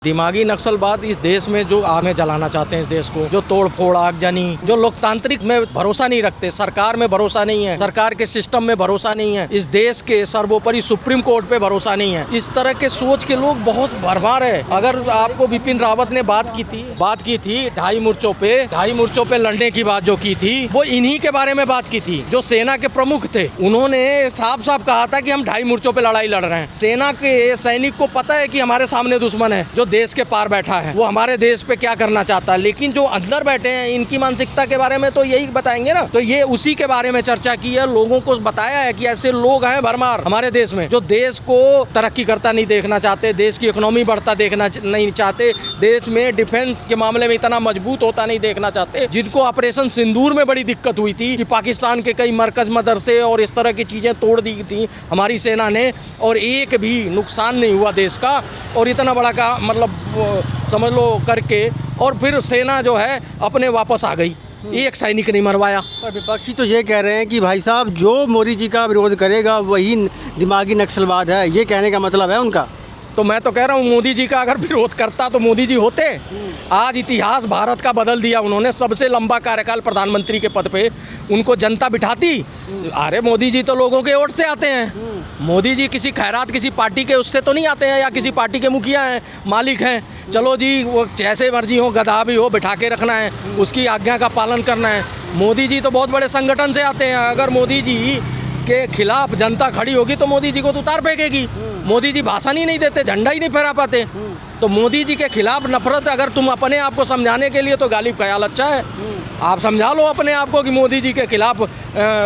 दिमागी नक्सलवाद इस देश में जो आग में जलाना चाहते हैं, इस देश को, जो तोड़ फोड़ आगजनी, जो लोकतांत्रिक में भरोसा नहीं रखते, सरकार में भरोसा नहीं है, सरकार के सिस्टम में भरोसा नहीं है, इस देश के सर्वोपरि सुप्रीम कोर्ट पे भरोसा नहीं है, इस तरह के सोच के लोग बहुत भरमार है। अगर आपको बिपिन रावत ने बात की थी ढाई मोर्चों पे लड़ने की बात जो की थी, वो इन्हीं के बारे में बात की थी जो सेना के प्रमुख थे। उन्होंने साफ साफ कहा था कि हम ढाई मोर्चों पे लड़ाई लड़ रहे हैं। सेना के सैनिक को पता है कि हमारे सामने दुश्मन है जो देश के पार बैठा है, वो हमारे देश पे क्या करना चाहता है, लेकिन जो अंदर बैठे हैं इनकी मानसिकता के बारे में तो यही बताएंगे ना। तो ये उसी के बारे में चर्चा की है, लोगों को बताया है कि ऐसे लोग हैं भरमार हमारे देश में जो देश को तरक्की करता नहीं देखना चाहते, देश की इकोनॉमी बढ़ता देखना नहीं चाहते, देश में डिफेंस के मामले में इतना मजबूत होता नहीं देखना चाहते, जिनको ऑपरेशन सिंदूर में बड़ी दिक्कत हुई थी कि पाकिस्तान के कई मरकज मदरसे और इस तरह की चीजें तोड़ दी थी हमारी सेना ने, और एक भी नुकसान नहीं हुआ देश का, और इतना बड़ा का मतलब समझ लो करके, और फिर सेना जो है अपने वापस आ गई, एक सैनिक नहीं मरवाया। विपक्षी तो ये कह रहे हैं कि भाई साहब जो मोदी जी का विरोध करेगा वही दिमागी नक्सलवाद है, ये कहने का मतलब है उनका। तो मैं तो कह रहा हूँ मोदी जी का अगर विरोध करता तो मोदी जी होते। आज इतिहास भारत का बदल दिया उन्होंने, सबसे लंबा कार्यकाल प्रधानमंत्री के पद पे उनको जनता बिठाती। अरे मोदी जी तो लोगों के वोट से आते हैं, मोदी जी किसी खैरात किसी पार्टी के उससे तो नहीं आते हैं, या किसी पार्टी के मुखिया हैं, मालिक हैं। चलो जी वो जैसे मर्जी हो, गधा भी हो, बिठा के रखना है, उसकी आज्ञा का पालन करना है। मोदी जी तो बहुत बड़े संगठन से आते हैं, अगर मोदी जी के खिलाफ जनता खड़ी होगी तो मोदी जी को तो उतार फेंकेगी। मोदी जी भाषण ही नहीं देते, झंडा ही नहीं फहरा पाते। तो मोदी जी के खिलाफ नफरत अगर तुम अपने आप को समझाने के लिए, तो गालिब ख्याल अच्छा है, आप समझा लो अपने आप को कि मोदी जी के खिलाफ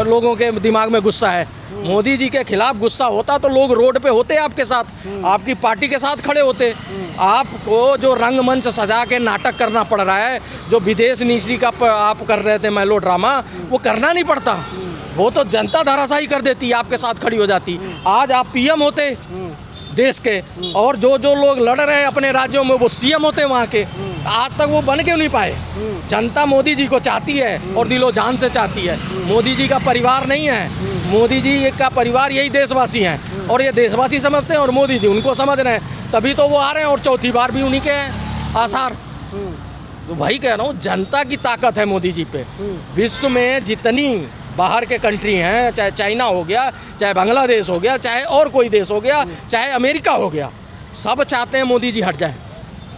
लोगों के दिमाग में गुस्सा है। मोदी जी के खिलाफ गुस्सा होता तो लोग रोड पे होते आपके साथ, आपकी पार्टी के साथ खड़े होते। आपको जो रंगमंच सजा के नाटक करना पड़ रहा है, जो विदेश नीति का आप कर रहे थे मेलो ड्रामा, वो करना नहीं पड़ता, वो तो जनता धराशायी कर देती, आपके साथ खड़ी हो जाती। आज आप पीएम होते देश के, और जो जो लोग लड़ रहे हैं अपने राज्यों में वो सीएम होते वहाँ के, आज तक वो बन क्यों नहीं पाए। जनता मोदी जी को चाहती है और दिलो जान से चाहती है। मोदी जी का परिवार नहीं है, मोदी जी का परिवार यही देशवासी हैं, और ये देशवासी समझते हैं और मोदी जी उनको समझ रहे हैं, तभी तो वो आ रहे हैं, और चौथी बार भी उन्हीं के आसार। तो वही कह रहा हूँ, जनता की ताकत है मोदी जी पे। विश्व में जितनी बाहर के कंट्री हैं, चाहे चाइना हो गया, चाहे बांग्लादेश हो गया, चाहे और कोई देश हो गया, चाहे अमेरिका हो गया, सब चाहते हैं मोदी जी हट जाए,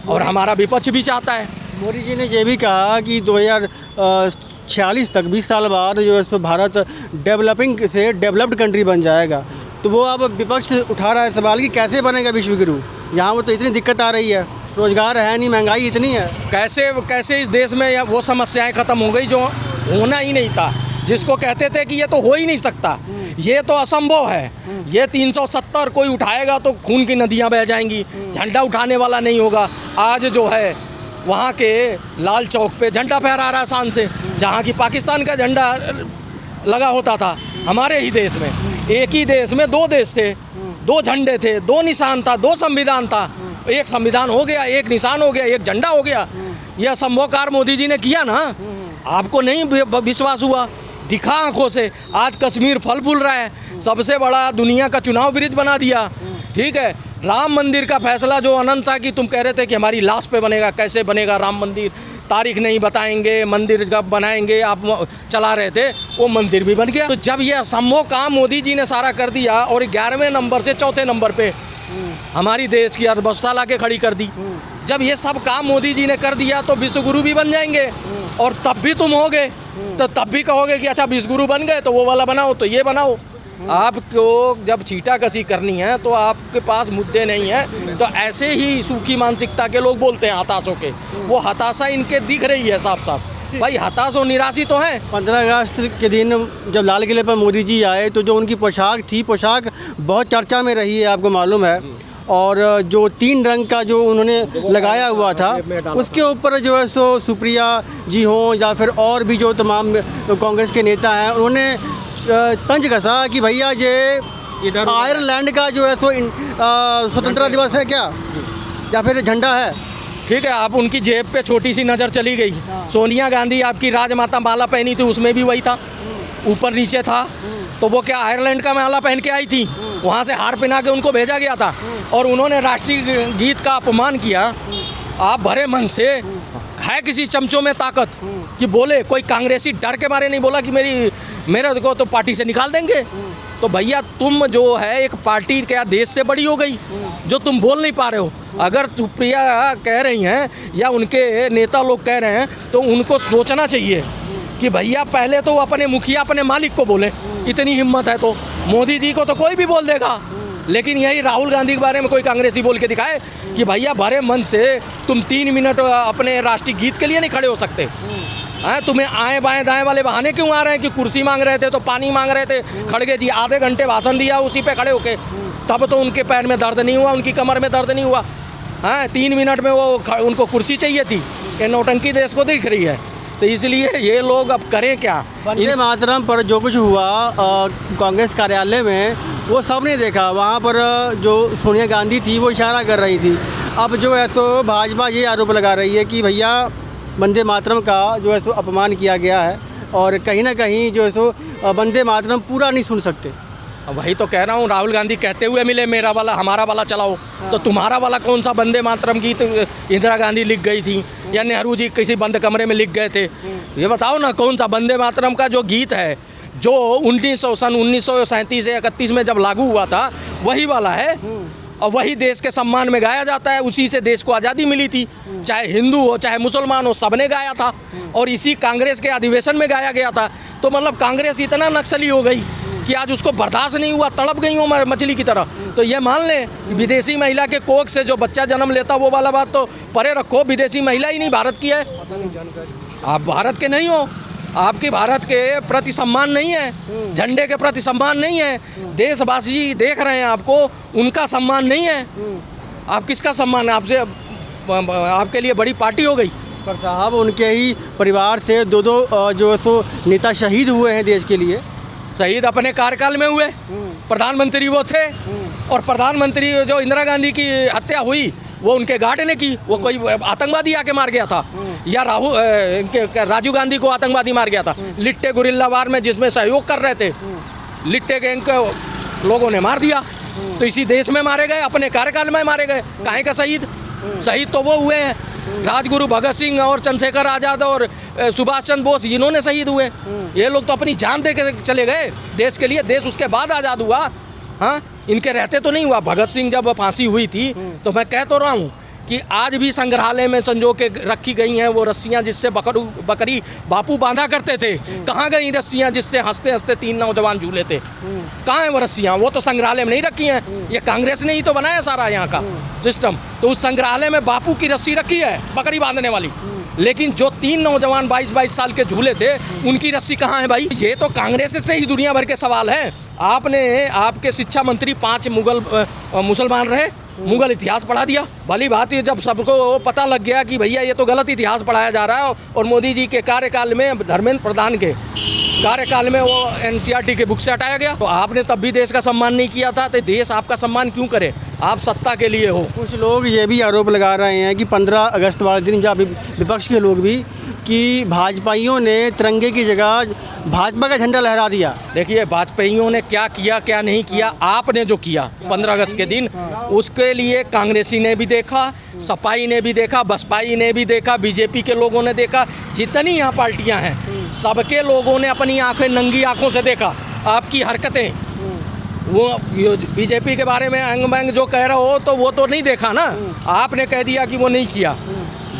और हमारा विपक्ष भी चाहता है। मोदी जी ने यह भी कहा कि 2046 तक 20 साल बाद जो है सो भारत डेवलपिंग से डेवलप्ड कंट्री बन जाएगा। तो वो अब विपक्ष उठा रहा है सवाल कि कैसे बनेगा विश्व गुरु, यहाँ वो तो इतनी दिक्कत आ रही है, रोजगार है नहीं, महंगाई इतनी है। कैसे इस देश में वो समस्याएं खत्म हो गई जो होना ही नहीं था, जिसको कहते थे कि ये तो हो ही नहीं सकता, ये तो असंभव है, ये 370 कोई उठाएगा तो खून की नदियां बह जाएंगी, झंडा उठाने वाला नहीं होगा। आज जो है वहाँ के लाल चौक पे झंडा फहरा रहा है शान से, जहाँ की पाकिस्तान का झंडा लगा होता था हमारे ही देश में। एक ही देश में दो देश थे, दो झंडे थे, दो निशान था, दो संविधान था, एक संविधान हो गया, एक निशान हो गया, एक झंडा हो गया। यह संभवकार मोदी जी ने किया ना, आपको नहीं विश्वास हुआ, दिखा आंखों से। आज कश्मीर फल फूल रहा है, सबसे बड़ा दुनिया का चुनाव ब्रिज बना दिया, ठीक है। राम मंदिर का फैसला जो अनंत था कि तुम कह रहे थे कि हमारी लाश पे बनेगा, कैसे बनेगा राम मंदिर, तारीख नहीं बताएंगे, मंदिर कब बनाएंगे, आप चला रहे थे, वो मंदिर भी बन गया। तो जब ये असंभव काम मोदी जी ने सारा कर दिया, और 11वें नंबर से चौथे नंबर पे हमारी देश की अर्थव्यवस्था ला के खड़ी कर दी, जब ये सब काम मोदी जी ने कर दिया तो विश्व गुरु भी बन जाएंगे, और तब भी तुम होगे, तो तब भी कहोगे कि अच्छा विश्व गुरु बन गए तो वो वाला बनाओ, तो ये बनाओ। आपको जब छीटाकशी करनी है तो आपके पास मुद्दे नहीं है, तो ऐसे ही सूखी मानसिकता के लोग बोलते हैं हताशों के, वो हताशा इनके दिख रही है साफ साफ। भाई हताश और निराशी तो है। 15 अगस्त के दिन जब लाल किले पर मोदी जी आए तो जो उनकी पोशाक थी, पोशाक बहुत चर्चा में रही है, आपको मालूम है, और जो 3 रंग का जो उन्होंने लगाया हुआ था, उसके ऊपर जो है सो सुप्रिया जी हों या फिर और भी जो तमाम कांग्रेस के नेता हैं, उन्होंने तंज कसा कि भैया ये आयरलैंड का जो है सो स्वतंत्रता दिवस है क्या, या फिर झंडा है। ठीक है, आप उनकी जेब पे छोटी सी नज़र चली गई। सोनिया गांधी आपकी राजमाता माला पहनी थी, उसमें भी वही था, ऊपर नीचे था, तो वो क्या आयरलैंड का माला पहन के आई थी? वहाँ से हार पहना के उनको भेजा गया था और उन्होंने राष्ट्रीय गीत का अपमान किया। आप भरे मन से है किसी चमचों में ताकत कि बोले, कोई कांग्रेसी डर के मारे नहीं बोला कि मेरे को तो पार्टी से निकाल देंगे। तो भैया तुम जो है एक पार्टी क्या देश से बड़ी हो गई जो तुम बोल नहीं पा रहे हो। अगर सुप्रिया कह रही हैं या उनके नेता लोग कह रहे हैं तो उनको सोचना चाहिए कि भैया पहले तो अपने मुखिया अपने मालिक को बोले, इतनी हिम्मत है तो मोदी जी को तो कोई भी बोल देगा, लेकिन यही राहुल गांधी के बारे में कोई कांग्रेसी बोल के दिखाए कि भैया भरे मन से तुम 3 मिनट अपने राष्ट्रीय गीत के लिए नहीं खड़े हो सकते हैं। तुम्हें आए बाएं दाएं वाले बहाने क्यों आ रहे हैं कि कुर्सी मांग रहे थे तो पानी मांग रहे थे, खड़गे जी आधे घंटे भाषण दिया उसी पे खड़े होके, तब तो उनके पैर में दर्द नहीं हुआ, उनकी कमर में दर्द नहीं हुआ। 3 मिनट में वो उनको कुर्सी चाहिए थी। ये नौटंकी देश को दिख रही है। तो इसलिए ये लोग अब करें क्या। वंदे मातरम पर जो कुछ हुआ कांग्रेस कार्यालय में वो सब ने देखा। वहाँ पर जो सोनिया गांधी थी वो इशारा कर रही थी। अब जो है तो भाजपा ये आरोप लगा रही है कि भैया वंदे मातरम का जो है सो अपमान किया गया है और कहीं ना कहीं जो है सो वंदे मातरम पूरा नहीं सुन सकते। वही तो कह रहा हूँ, राहुल गांधी कहते हुए मिले मेरा वाला हमारा वाला चलाओ। तो तुम्हारा वाला कौन सा वंदे मातरम गीत इंदिरा गांधी लिख गई थी या नेहरू जी किसी बंद कमरे में लिख गए थे? ये बताओ ना कौन सा वंदे मातरम का जो गीत है जो 1937 से 31 में जब लागू हुआ था वही वाला है और वही देश के सम्मान में गाया जाता है। उसी से देश को आज़ादी मिली थी। चाहे हिंदू हो चाहे मुसलमान हो सबने गाया था और इसी कांग्रेस के अधिवेशन में गाया गया था। तो मतलब कांग्रेस इतना नक्सली हो गई कि आज उसको बर्दाश्त नहीं हुआ, तड़प गई हूँ मछली की तरह। तो ये मान लें विदेशी महिला के कोख से जो बच्चा जन्म लेता वो वाला बात तो परे रखो, विदेशी महिला ही नहीं भारत की है। आप भारत के नहीं हो, आपकी भारत के प्रति सम्मान नहीं है, झंडे के प्रति सम्मान नहीं है, देशवासी देख रहे हैं आपको, उनका सम्मान नहीं है। आप किसका सम्मान है? आपसे आपके लिए बड़ी पार्टी हो गई। पर साहब उनके ही परिवार से दो जो सो नेता शहीद हुए हैं देश के लिए। शहीद अपने कार्यकाल में हुए, प्रधानमंत्री वो थे और प्रधानमंत्री जो इंदिरा गांधी की हत्या हुई वो उनके गार्ड ने की। वो कोई आतंकवादी आके मार गया था या राजीव गांधी को आतंकवादी मार गया था? लिट्टे गुरिल्ला वार में जिसमें सहयोग कर रहे थे लिट्टे गैंग को लोगों ने मार दिया। तो इसी देश में मारे गए, अपने कार्यकाल में मारे गए। काहे का शहीद? शहीद तो वो हुए हैं राजगुरु भगत सिंह और चंद्रशेखर आज़ाद और सुभाष चंद्र बोस, इन्होंने शहीद हुए। ये लोग तो अपनी जान दे के चले गए देश के लिए। देश उसके बाद आज़ाद हुआ, हाँ, इनके रहते तो नहीं हुआ। भगत सिंह जब फांसी हुई थी तो मैं कह तो रहा हूँ कि आज भी संग्रहालय में संजो के रखी गई हैं वो रस्सियाँ जिससे बकरी बापू बांधा करते थे। कहाँ गई रस्सियाँ जिससे हंसते हंसते 3 नौजवान झूले थे? कहाँ हैं वो रस्सियाँ? वो तो संग्रहालय में नहीं रखी हैं। ये कांग्रेस ने ही तो बनाया सारा यहाँ का सिस्टम। तो उस संग्रहालय में बापू की रस्सी रखी है बकरी बांधने वाली, लेकिन जो 3 नौजवान 22-22 साल के झूले थे उनकी रस्सी कहाँ है भाई? ये तो कांग्रेस से ही दुनिया भर के सवाल हैं। आपके शिक्षा मंत्री 5 मुसलमान रहे, मुगल इतिहास पढ़ा दिया। भली बात है, जब सबको पता लग गया कि भैया ये तो गलत इतिहास पढ़ाया जा रहा है और मोदी जी के कार्यकाल में, धर्मेंद्र प्रधान के कार्यकाल में वो NCERT के बुक से हटाया गया। तो आपने तब भी देश का सम्मान नहीं किया था, तो देश आपका सम्मान क्यों करे? आप सत्ता के लिए हो। कुछ लोग ये भी आरोप लगा रहे हैं कि 15 अगस्त वाले दिन, जब विपक्ष के लोग भी, कि भाजपाइयों ने तिरंगे की जगह भाजपा का झंडा लहरा दिया। देखिए भाजपाइयों ने क्या किया क्या नहीं किया, आपने जो किया 15 अगस्त के दिन, उसके लिए कांग्रेसी ने भी देखा, सपाई ने भी देखा, बसपाई ने भी देखा, बीजेपी के लोगों ने देखा, जितनी यहाँ पार्टियाँ हैं सबके लोगों ने अपनी आंखें नंगी आंखों से देखा आपकी हरकतें। वो बीजेपी के बारे में अंग बैंग जो कह रहे हो तो वो तो नहीं देखा ना, आपने कह दिया कि वो नहीं किया।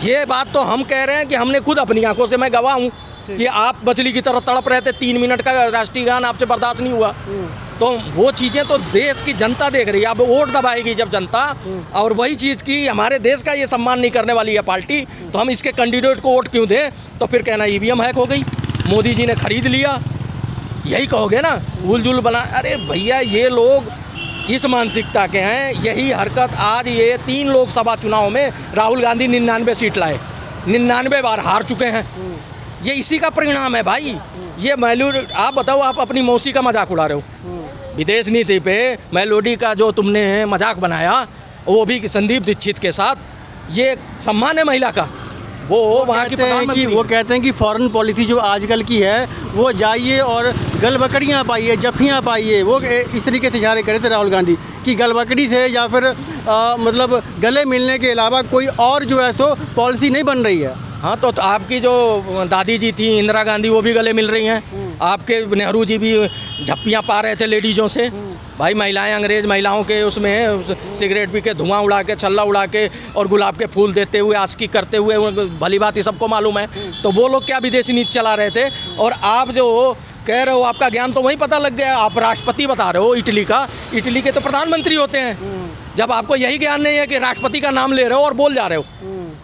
ये बात तो हम कह रहे हैं कि हमने खुद अपनी आंखों से, मैं गवाह हूँ कि आप मछली की तरह तड़प रहे थे। 3 मिनट का राष्ट्रीय गान आपसे बर्दाश्त नहीं हुआ। तो वो चीज़ें तो देश की जनता देख रही है। अब वोट दबाएगी जब जनता, और वही चीज़ की हमारे देश का ये सम्मान नहीं करने वाली है पार्टी, तो हम इसके कैंडिडेट को वोट क्यों दें? तो फिर कहना EVM हैक हो गई, मोदी जी ने खरीद लिया, यही कहोगे ना, भूल बना। अरे भैया ये लोग इस मानसिकता के हैं। यही हरकत आज ये 3 लोकसभा चुनाव में राहुल गांधी 99 सीट लाए, 99 बार हार चुके हैं। ये इसी का परिणाम है भाई। ये आप बताओ, आप अपनी मौसी का मजाक उड़ा रहे हो। विदेश नीति पे मेलोडी का जो तुमने मजाक बनाया, वो भी संदीप दीक्षित के साथ, ये सम्मान है महिला का? वो वहाँ की प्रधानमंत्री वो कहते हैं कि फॉरेन पॉलिसी जो आजकल की है वो जाइए और गलबकड़ियाँ पाइए, जफ्फियाँ पाइए। वो इस तरीके से इशारे करे थे राहुल गांधी कि गलबकड़ी से या फिर मतलब गले मिलने के अलावा कोई और जो है सो पॉलिसी नहीं बन रही है। हाँ, तो आपकी जो दादी जी थी इंदिरा गांधी, वो भी गले मिल रही हैं। आपके नेहरू जी भी झप्पियाँ पा रहे थे लेडीज़ों से। भाई महिलाएं अंग्रेज महिलाओं के उसमें सिगरेट पी के, धुआं उड़ा के, छल्ला उड़ा के और गुलाब के फूल देते हुए, आशिकी करते हुए, भली बात ही सबको मालूम है। तो वो लोग क्या विदेशी नीति चला रहे थे। और आप जो कह रहे हो, आपका ज्ञान तो वहीं पता लग गया। आप राष्ट्रपति बता रहे हो इटली का, इटली के तो प्रधानमंत्री होते हैं। जब आपको यही ज्ञान नहीं है कि राष्ट्रपति का नाम ले रहे हो और बोल जा रहे हो,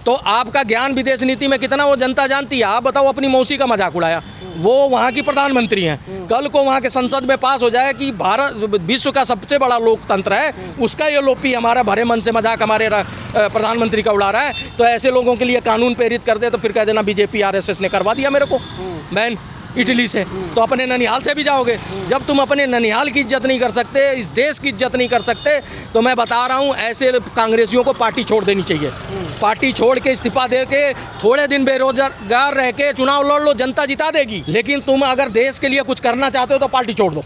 तो आपका ज्ञान विदेश नीति में कितना वो जनता जानती है। आप बताओ, अपनी मौसी का मजाक उड़ाया, वो वहाँ की प्रधानमंत्री हैं। कल को वहाँ के संसद में पास हो जाए कि भारत विश्व का सबसे बड़ा लोकतंत्र है, उसका ये लोपी हमारा भरे मन से मजाक हमारे प्रधानमंत्री का उड़ा रहा है, तो ऐसे लोगों के लिए कानून प्रेरित कर दे तो फिर कह देना बीजेपी आरएसएस ने करवा दिया मेरे को बैन इटली से। तो अपने ननिहाल से भी जाओगे। जब तुम अपने ननिहाल की इज्जत नहीं कर सकते, इस देश की इज्जत नहीं कर सकते, तो मैं बता रहा हूँ ऐसे कांग्रेसियों को पार्टी छोड़ देनी चाहिए। पार्टी छोड़ के इस्तीफा दे के थोड़े दिन बेरोजगार रह के चुनाव लड़ लो, जनता जिता देगी। लेकिन तुम अगर देश के लिए कुछ करना चाहते हो तो पार्टी छोड़ दो।